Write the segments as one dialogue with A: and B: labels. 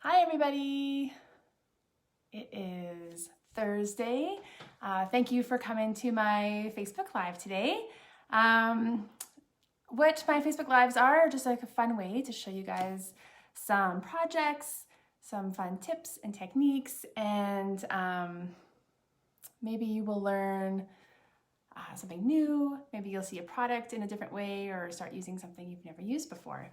A: Hi everybody! It is Thursday. Thank you for coming to my Facebook Live today. What my Facebook Lives are just like a fun way to show you guys some projects, some fun tips and techniques, and maybe you will learn something new. Maybe you'll see a product in a different way or start using something you've never used before.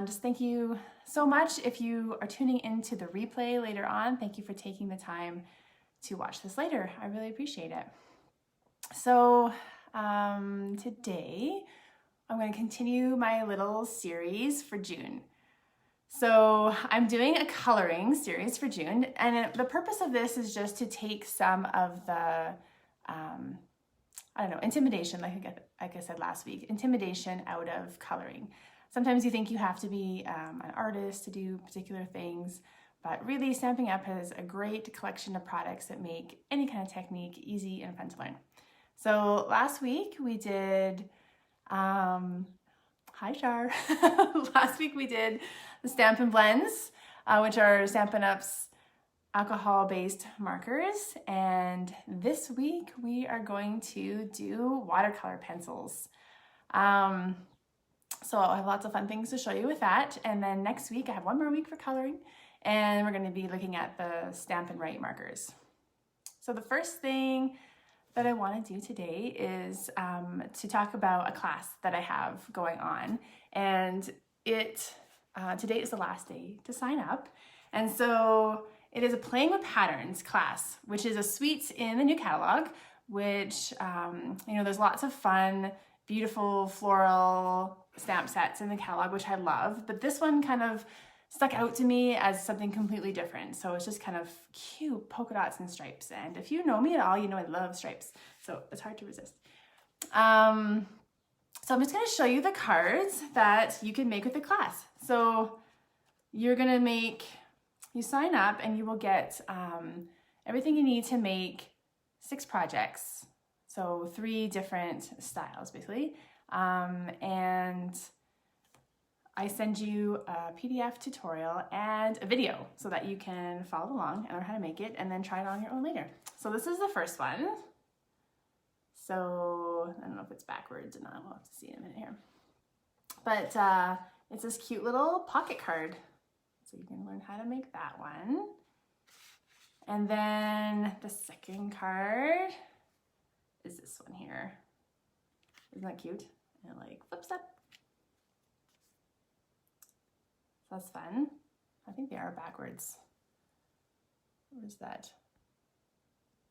A: Just thank you so much. If you are tuning into the replay later on, thank you for taking the time to watch this later. I really appreciate it. So today I'm going to continue my little series for June. So I'm doing a coloring series for June, and the purpose of this is just to take some of the, intimidation, like I said last week, intimidation out of coloring. Sometimes you think you have to be an artist to do particular things, but really Stampin' Up! Has a great collection of products that make any kind of technique easy and fun to learn. So last week we did, hi Char, last week we did the Stampin' Blends, which are Stampin' Up's alcohol-based markers, and this week we are going to do watercolor pencils. So I'll have lots of fun things to show you with that. And then next week, I have one more week for coloring, and we're going to be looking at the Stampin' Write markers. So the first thing that I want to do today is to talk about a class that I have going on. And today is the last day to sign up. And so it is a Playing with Patterns class, which is a suite in the new catalog, which, there's lots of fun, beautiful floral stamp sets in the catalog, which I love, but this one kind of stuck out to me as something completely different. So it's just kind of cute polka dots and stripes. And if you know me at all, you know I love stripes. So it's hard to resist. So I'm just going to show you the cards that you can make with the class. So you're going to you sign up and you will get everything you need to make 6 projects. So 3 different styles, basically. And I send you a PDF tutorial and a video so that you can follow along and learn how to make it and then try it on your own later. So this is the first one. So I don't know if it's backwards or not. We'll have to see in a minute here. But it's this cute little pocket card. So you can learn how to make that one. And then the second card is this one here. Isn't that cute? And it like flips up. So that's fun. I think they are backwards. Where's that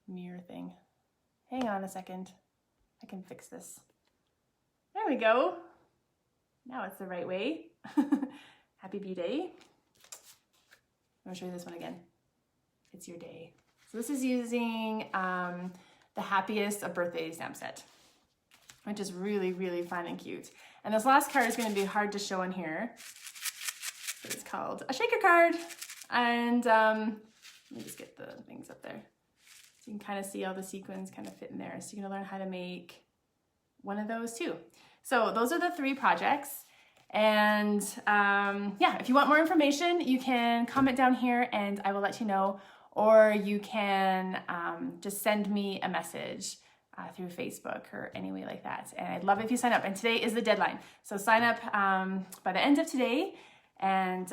A: mirror thing? Hang on a second. I can fix this. There we go. Now it's the right way. Happy B-Day. I'm gonna show you this one again. It's your day. So this is using the Happiest of Birthday stamp set, which is really, really fun and cute. And this last card is going to be hard to show in here, but it's called a shaker card. And let me just get the things up there. So you can kind of see all the sequins kind of fit in there. So you're going to learn how to make one of those too. So those are the 3 projects. And if you want more information, you can comment down here and I will let you know. Or you can just send me a message through Facebook or any way like that. And I'd love it if you sign up. And today is the deadline. So sign up by the end of today and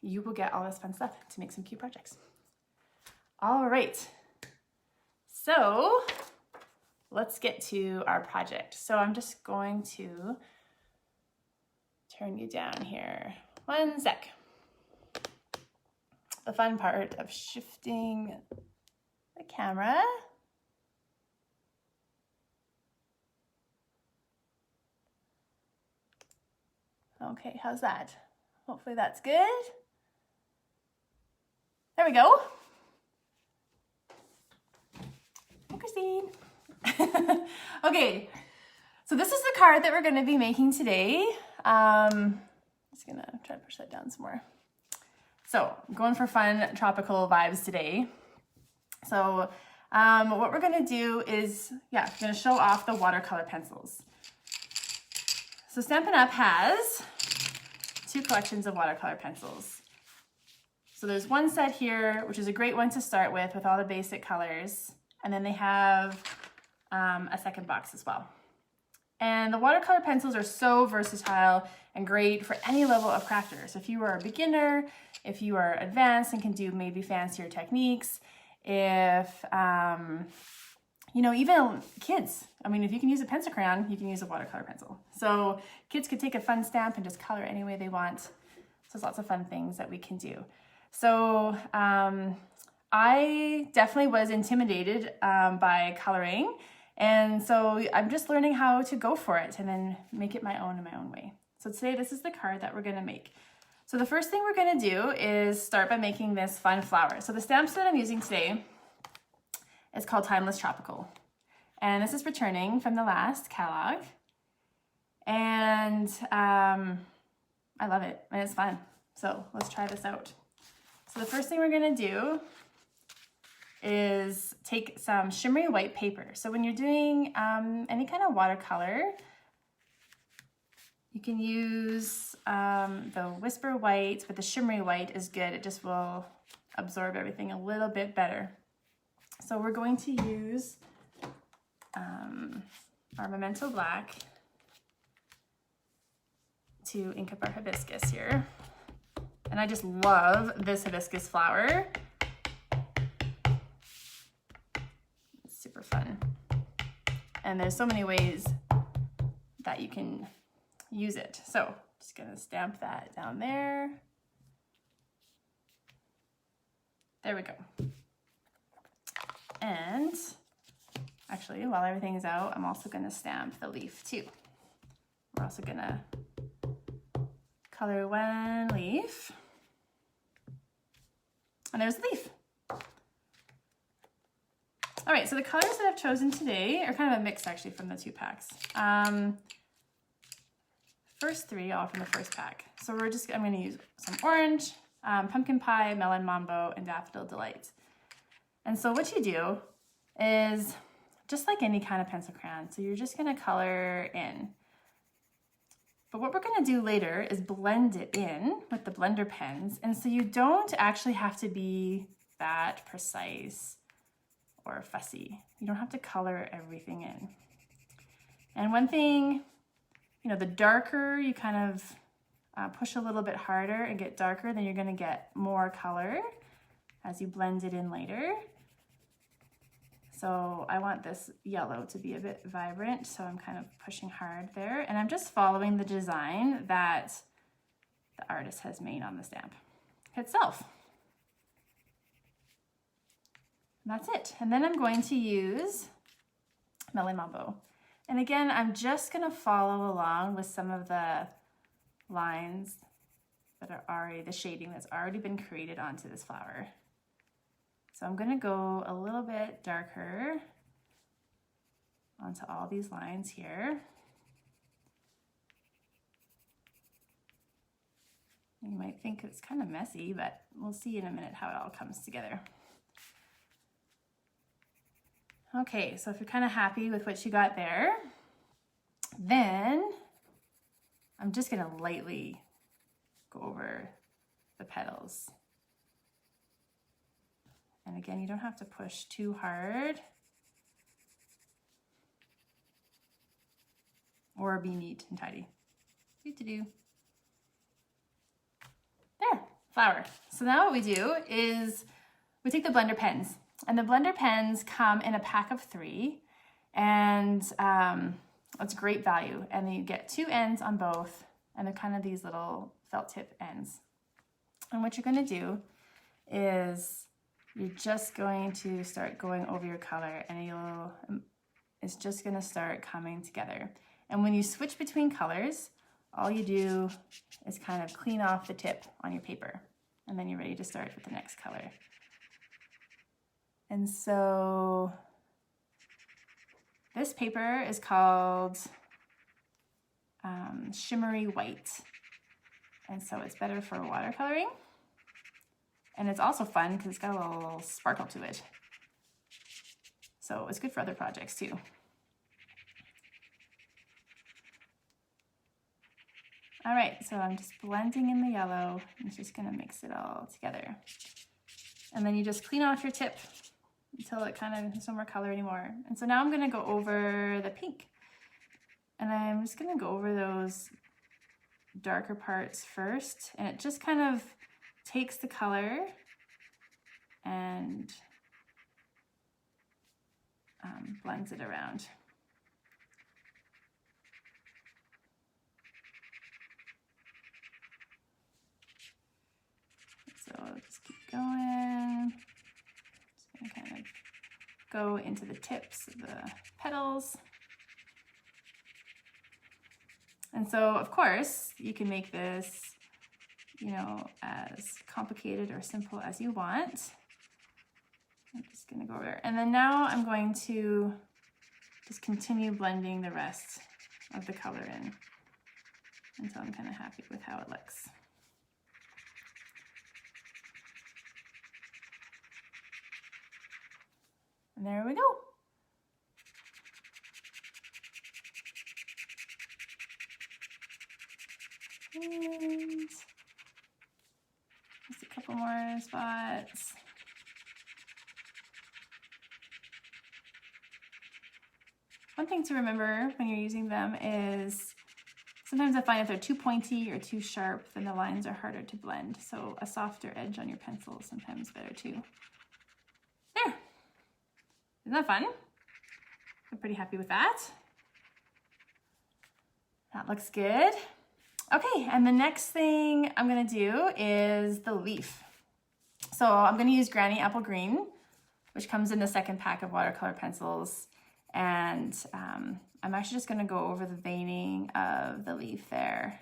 A: you will get all this fun stuff to make some cute projects. All right. So let's get to our project. So I'm just going to turn you down here. 1 sec. The fun part of shifting the camera. Okay, how's that? Hopefully that's good. There we go. Hey, Christine. Okay, so this is the card that we're going to be making today. I'm just going to try to push that down some more. So I'm going for fun tropical vibes today. So what we're going to do is, I'm going to show off the watercolor pencils. So Stampin' Up! Has 2 collections of watercolor pencils. So there's one set here, which is a great one to start with all the basic colors. And then they have a second box as well. And the watercolor pencils are so versatile and great for any level of crafter. So if you are a beginner, if you are advanced and can do maybe fancier techniques, if, you know, even kids. I mean, if you can use a pencil crayon, you can use a watercolor pencil. So kids could take a fun stamp and just color any way they want. So there's lots of fun things that we can do. So I definitely was intimidated by coloring. And so I'm just learning how to go for it and then make it my own in my own way. So today, this is the card that we're gonna make. So the first thing we're gonna do is start by making this fun flower. So the stamps that I'm using today is called Timeless Tropical. And this is returning from the last catalog. And I love it and it's fun. So let's try this out. So the first thing we're gonna do is take some shimmery white paper. So when you're doing any kind of watercolor, you can use the Whisper White, but the shimmery white is good. It just will absorb everything a little bit better. So we're going to use our Memento Black to ink up our hibiscus here. And I just love this hibiscus flower. It's super fun. And there's so many ways that you can use it. So just gonna stamp that down there. There we go. And actually, while everything is out, I'm also gonna stamp the leaf too. We're also gonna color one leaf. And there's the leaf. All right, so the colors that I've chosen today are kind of a mix actually from the two packs. First three all from the first pack. So I'm gonna use some orange, pumpkin pie, melon mambo, and daffodil delight. And so what you do is just like any kind of pencil crayon. So you're just gonna color in. But what we're gonna do later is blend it in with the blender pens. And so you don't actually have to be that precise or fussy. You don't have to color everything in. And one thing, you know, the darker you kind of push a little bit harder and get darker, then you're gonna get more color as you blend it in later. So I want this yellow to be a bit vibrant, so I'm kind of pushing hard there. And I'm just following the design that the artist has made on the stamp itself. And that's it. And then I'm going to use Melon Mambo. And again, I'm just gonna follow along with some of the lines that are already, the shading that's already been created onto this flower. So I'm gonna go a little bit darker onto all these lines here. You might think it's kind of messy, but we'll see in a minute how it all comes together. Okay, so if you're kind of happy with what you got there, then I'm just gonna lightly go over the petals. And again, you don't have to push too hard or be neat and tidy. Do-do-do. There, flower. So now what we do is we take the blender pens, and the blender pens come in a pack of 3, and it's great value. And then you get 2 ends on both, and they're kind of these little felt tip ends. And what you're gonna do is you're just going to start going over your color, and it's just gonna start coming together. And when you switch between colors, all you do is kind of clean off the tip on your paper, and then you're ready to start with the next color. And so this paper is called Shimmery White. And so it's better for watercoloring. And it's also fun because it's got a little sparkle to it. So it's good for other projects too. All right, so I'm just blending in the yellow. I'm just gonna mix it all together. And then you just clean off your tip until it kind of has no more color anymore. And so now I'm gonna go over the pink. And I'm just gonna go over those darker parts first. And it just kind of takes the color and blends it around. So I'll just keep going. Just gonna kind of go into the tips of the petals. And so, of course, you can make this, you know, as complicated or simple as you want. I'm just gonna go over there. And then now I'm going to just continue blending the rest of the color in until I'm kind of happy with how it looks. And there we go. And just a couple more spots. One thing to remember when you're using them is sometimes I find if they're too pointy or too sharp, then the lines are harder to blend. So a softer edge on your pencil is sometimes better too. There. Isn't that fun? I'm pretty happy with that. That looks good. Okay, and the next thing I'm gonna do is the leaf. So I'm gonna use Granny Apple Green, which comes in the second pack of watercolor pencils. And I'm actually just gonna go over the veining of the leaf there.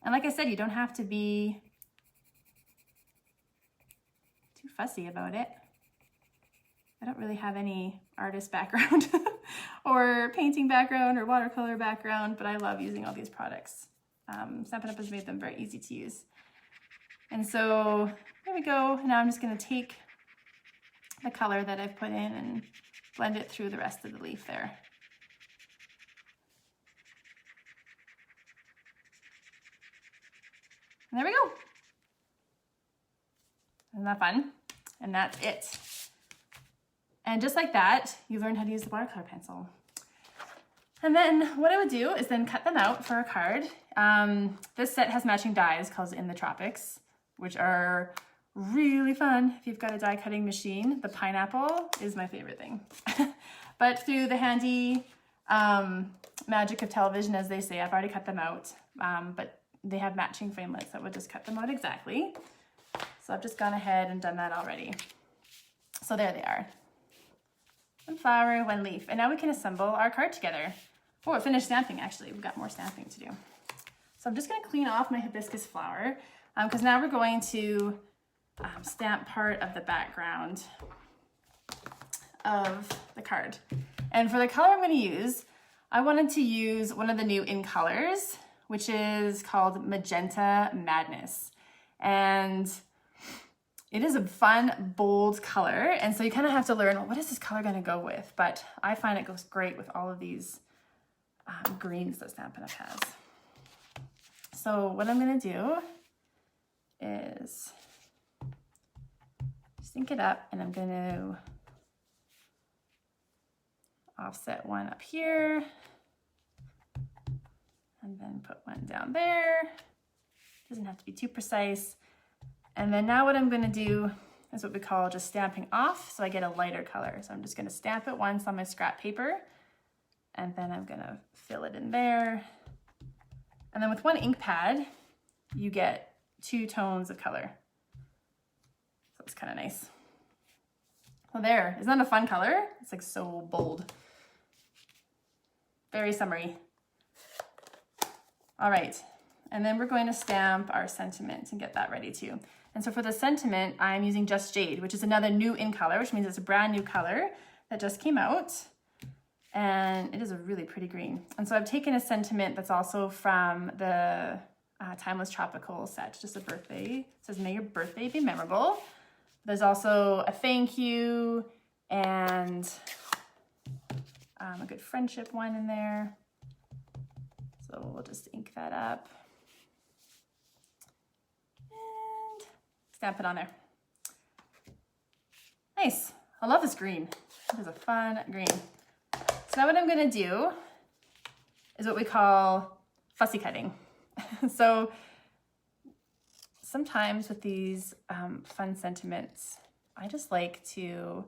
A: And like I said, you don't have to be too fussy about it. I don't really have any artist background or painting background or watercolor background, but I love using all these products. Stampin' Up has made them very easy to use. And so there we go. Now I'm just gonna take the color that I've put in and blend it through the rest of the leaf there. And there we go. Isn't that fun? And that's it. And just like that, you learned how to use the watercolor pencil. And then what I would do is then cut them out for a card. This set has matching dies called In the Tropics, which are really fun if you've got a die cutting machine. The pineapple is my favorite thing. But through the handy magic of television, as they say, I've already cut them out, but they have matching framelits that would just cut them out exactly. So I've just gone ahead and done that already. So there they are. One flower, one leaf. And now we can assemble our card together. Oh, we're finished stamping actually. We've got more stamping to do. So I'm just gonna clean off my hibiscus flower because now we're going to stamp part of the background of the card. And for the color I'm gonna use, I wanted to use one of the new in colors, which is called Magenta Madness. And it is a fun, bold color. And so you kind of have to learn, well, what is this color gonna go with? But I find it goes great with all of these greens that Stampin' Up has. So what I'm gonna do is just ink it up, and I'm gonna offset one up here and then put one down there. Doesn't have to be too precise. And then now what I'm gonna do is what we call just stamping off, so I get a lighter color. So I'm just gonna stamp it once on my scrap paper, and then I'm gonna fill it in there. And then with one ink pad, you get 2 tones of color. So it's kind of nice. Well, there, isn't that a fun color? It's like so bold. Very summery. All right, and then we're going to stamp our sentiment and get that ready too. And so for the sentiment, I'm using Just Jade, which is another new in color, which means it's a brand new color that just came out. And it is a really pretty green. And so I've taken a sentiment that's also from the Timeless Tropical set, just a birthday. It says, may your birthday be memorable. There's also a thank you and a good friendship one in there. So So we'll just ink that up and stamp it on there. Nice. I love this green. It is a fun green. So now what I'm gonna do is what we call fussy cutting. So sometimes with these fun sentiments, I just like to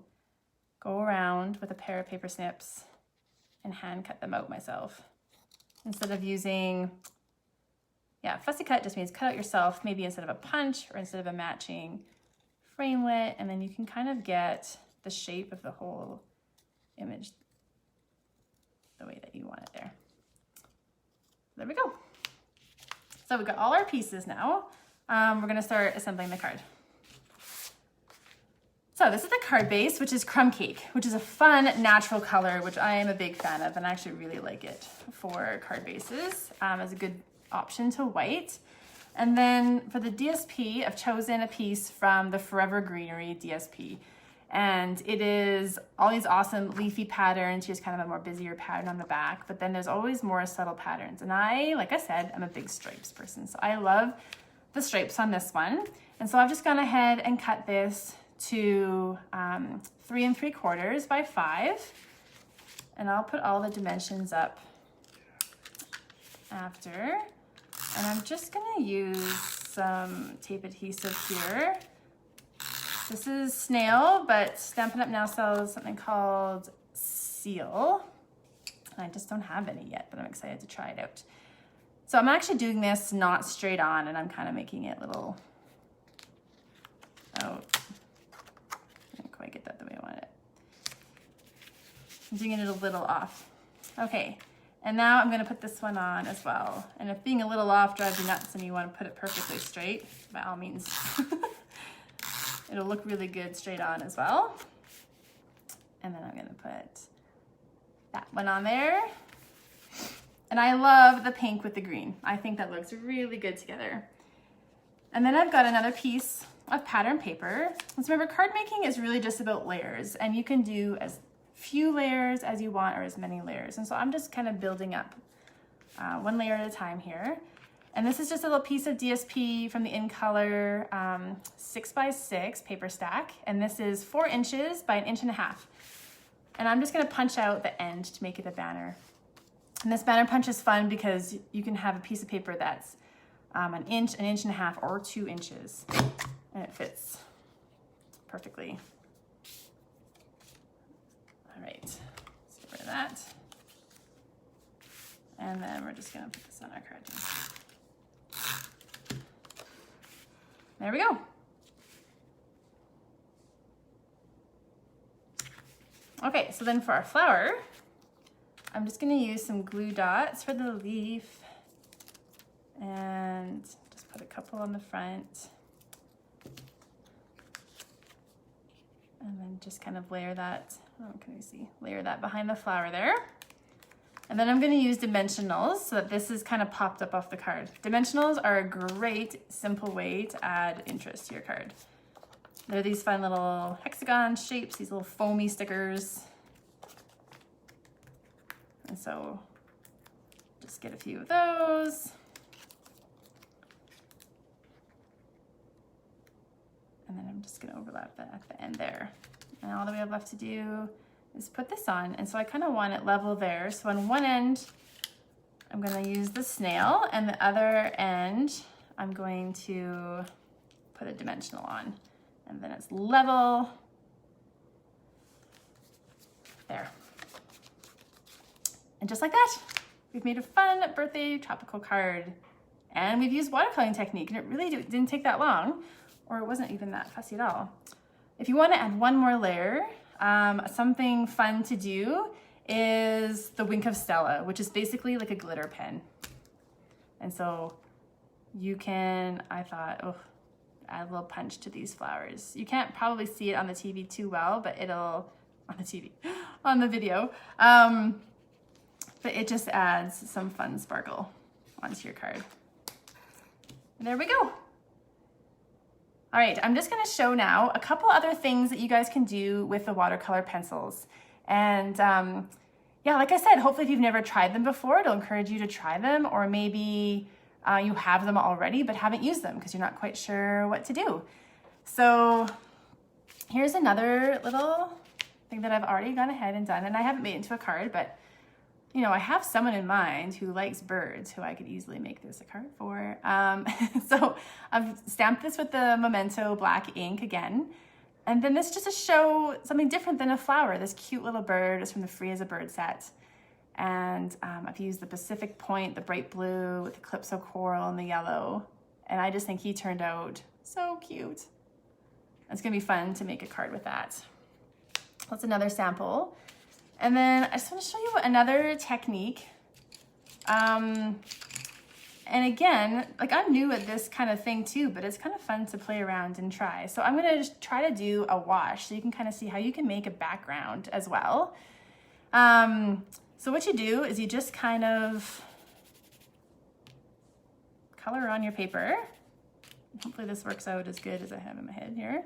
A: go around with a pair of paper snips and hand cut them out myself. Instead of using, fussy cut just means cut out yourself, maybe instead of a punch or instead of a matching framelit, and then you can kind of get the shape of the whole image the way that you want it there. There we go. So we've got all our pieces now. We're gonna start assembling the card. So this is the card base, which is Crumb Cake, which is a fun natural color, which I am a big fan of, and I actually really like it for card bases as a good option to white. And then for the DSP, I've chosen a piece from the Forever Greenery DSP. And it is all these awesome leafy patterns. Here's kind of a more busier pattern on the back, but then there's always more subtle patterns. And I, like I said, I'm a big stripes person. So I love the stripes on this one. And so I've just gone ahead and cut this to 3 3/4 by 5. And I'll put all the dimensions up after. And I'm just gonna use some tape adhesive here. This is Snail, but Stampin' Up! Now sells something called Seal. And I just don't have any yet, but I'm excited to try it out. So I'm actually doing this not straight on, and I'm kind of making it little, I didn't quite get that the way I wanted it. I'm doing it a little off. Okay, and now I'm gonna put this one on as well. And if being a little off drives you nuts and you wanna put it perfectly straight, by all means, it'll look really good straight on as well. And then I'm gonna put that one on there. And I love the pink with the green. I think that looks really good together. And then I've got another piece of pattern paper. Let's remember, card making is really just about layers, and you can do as few layers as you want or as many layers. And so I'm just kind of building up one layer at a time here. And this is just a little piece of DSP from the In Color 6x6 paper stack. And this is 4 inches by 1.5 inches. And I'm just gonna punch out the end to make it a banner. And this banner punch is fun because you can have a piece of paper that's 1 inch, 1.5 inches, or 2 inches. And it fits perfectly. All right, let's get rid of that. And then we're just gonna put this on our card. There we go. Okay, so then for our flower, I'm just gonna use some glue dots for the leaf and just put a couple on the front. And then just kind of layer that, can we see? Layer that behind the flower there. And then I'm gonna use dimensionals so that this is kind of popped up off the card. Dimensionals are a great, simple way to add interest to your card. They're these fun little hexagon shapes, these little foamy stickers. And so just get a few of those. And then I'm just gonna overlap that at the end there. And all that we have left to do is put this on. And so I kind of want it level there. So on one end, I'm gonna use the snail, and the other end, I'm going to put a dimensional on. And then it's level. There. And just like that, we've made a fun birthday tropical card. And we've used watercoloring technique, and it really didn't take that long, or it wasn't even that fussy at all. If you want to add one more layer, something fun to do is the Wink of Stella, which is basically like a glitter pen. And so you can, I thought, add a little punch to these flowers. You can't probably see it on the TV too well, but it'll, on the video. But it just adds some fun sparkle onto your card. And there we go. All right, I'm just gonna show now a couple other things that you guys can do with the watercolor pencils. And yeah, like I said, hopefully if you've never tried them before, it'll encourage you to try them, or maybe you have them already but haven't used them because you're not quite sure what to do. So here's another little thing that I've already gone ahead and done, and I haven't made it into a card, but you know, I have someone in mind who likes birds who I could easily make this a card for. So I've stamped this with the Memento black ink again. And then this just to show something different than a flower. This cute little bird is from the Free as a Bird set. And I've used the Pacific Point, the bright blue with the Calypso coral and the yellow. And I just think he turned out so cute. It's gonna be fun to make a card with that. That's another sample. And then I just want to show you another technique. And again, like I'm new at this kind of thing too, but it's kind of fun to play around and try. So I'm going to just try to do a wash so you can kind of see how you can make a background as well. So what you do is you just kind of color on your paper. Hopefully this works out as good as I have in my head here.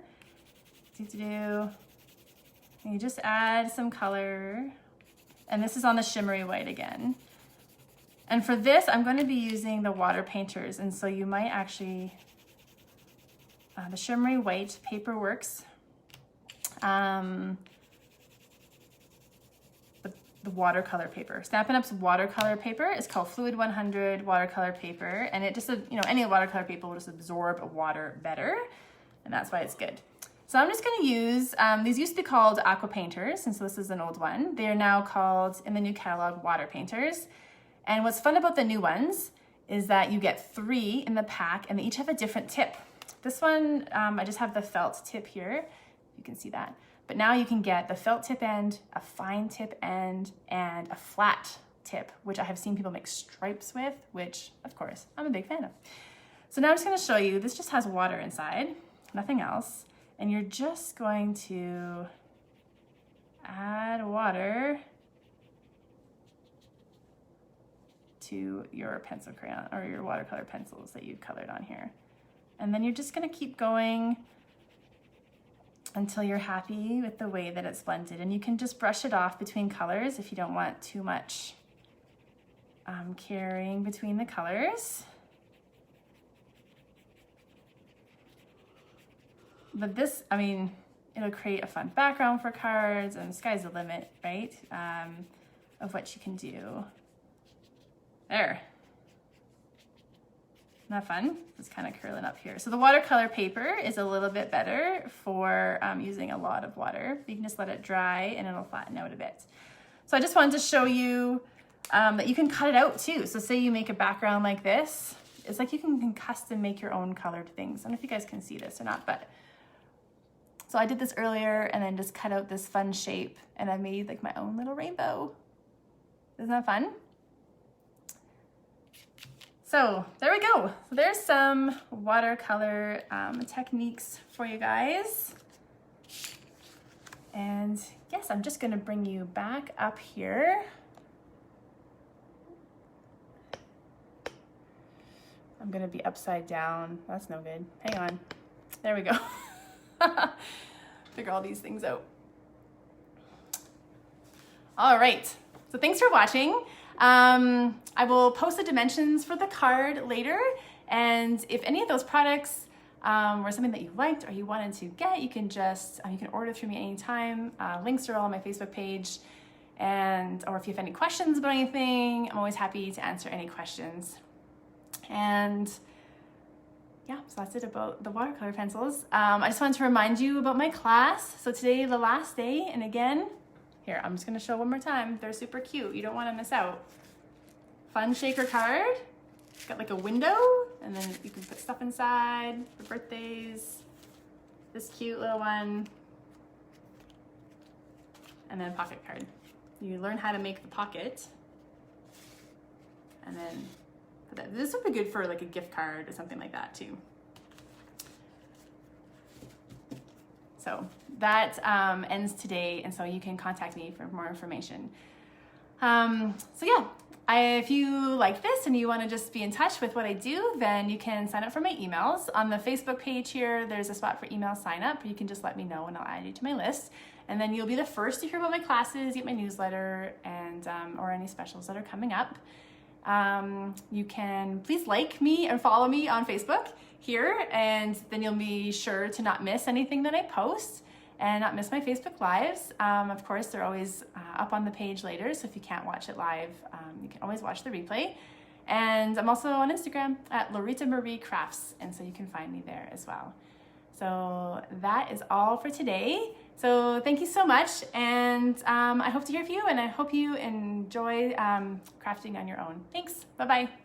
A: Easy to do. And you just add some color, and this is on the shimmery white again. And for this, I'm going to be using the water painters, and so you might actually, the shimmery white paper works. The watercolor paper. Stampin' Up's watercolor paper is called Fluid 100 watercolor paper, and it just, you know, any watercolor paper will just absorb water better, and that's why it's good. So I'm just gonna use, these used to be called aqua painters, and so this is an old one. They are now called, in the new catalog, water painters. And what's fun about the new ones is that you get 3 in the pack, and they each have a different tip. This one, I just have the felt tip here. You can see that. But now you can get the felt tip end, a fine tip end, and a flat tip, which I have seen people make stripes with, which, of course, I'm a big fan of. So now I'm just gonna show you, this just has water inside, nothing else. And you're just going to add water to your pencil crayon or your watercolor pencils that you've colored on here. And then you're just gonna keep going until you're happy with the way that it's blended. And you can just brush it off between colors if you don't want too much carrying between the colors. But this, I mean, it'll create a fun background for cards, and the sky's the limit, right? Of what you can do. There. Isn't that fun? It's kind of curling up here. So the watercolor paper is a little bit better for using a lot of water. You can just let it dry and it'll flatten out a bit. So I just wanted to show you that you can cut it out too. So say you make a background like this. It's like you can custom make your own colored things. I don't know if you guys can see this or not, but so I did this earlier and then just cut out this fun shape, and I made like my own little rainbow. Isn't that fun? So there we go. So there's some watercolor techniques for you guys. And yes, I'm just gonna bring you back up here. I'm gonna be upside down. That's no good. Hang on. There we go. Figure all these things out. All right, so thanks for watching. I will post the dimensions for the card later, and if any of those products were something that you liked or you wanted to get, you can just you can order through me anytime. Links are all on my Facebook page, or if you have any questions about anything, I'm always happy to answer any questions. And yeah, so that's it about the watercolor pencils. I just wanted to remind you about my class. So today, the last day, and again, here, I'm just gonna show one more time. They're super cute. You don't wanna miss out. Fun shaker card. It's got like a window, and then you can put stuff inside for birthdays. This cute little one. And then a pocket card. You learn how to make the pocket. And then this would be good for like a gift card or something like that too. So that ends today, and so you can contact me for more information. So yeah, If you like this and you want to just be in touch with what I do, then you can sign up for my emails. On the Facebook page here, there's a spot for email sign up. You can just let me know and I'll add you to my list. And then you'll be the first to hear about my classes, get my newsletter, and or any specials that are coming up. You can please like me and follow me on Facebook here, and then you'll be sure to not miss anything that I post and not miss my Facebook Lives. Of course, they're always up on the page later, so if you can't watch it live, you can always watch the replay. And I'm also on Instagram at Lorita Marie Crafts, and so you can find me there as well. So that is all for today. So thank you so much, and I hope to hear from you, and I hope you enjoy crafting on your own. Thanks, bye-bye.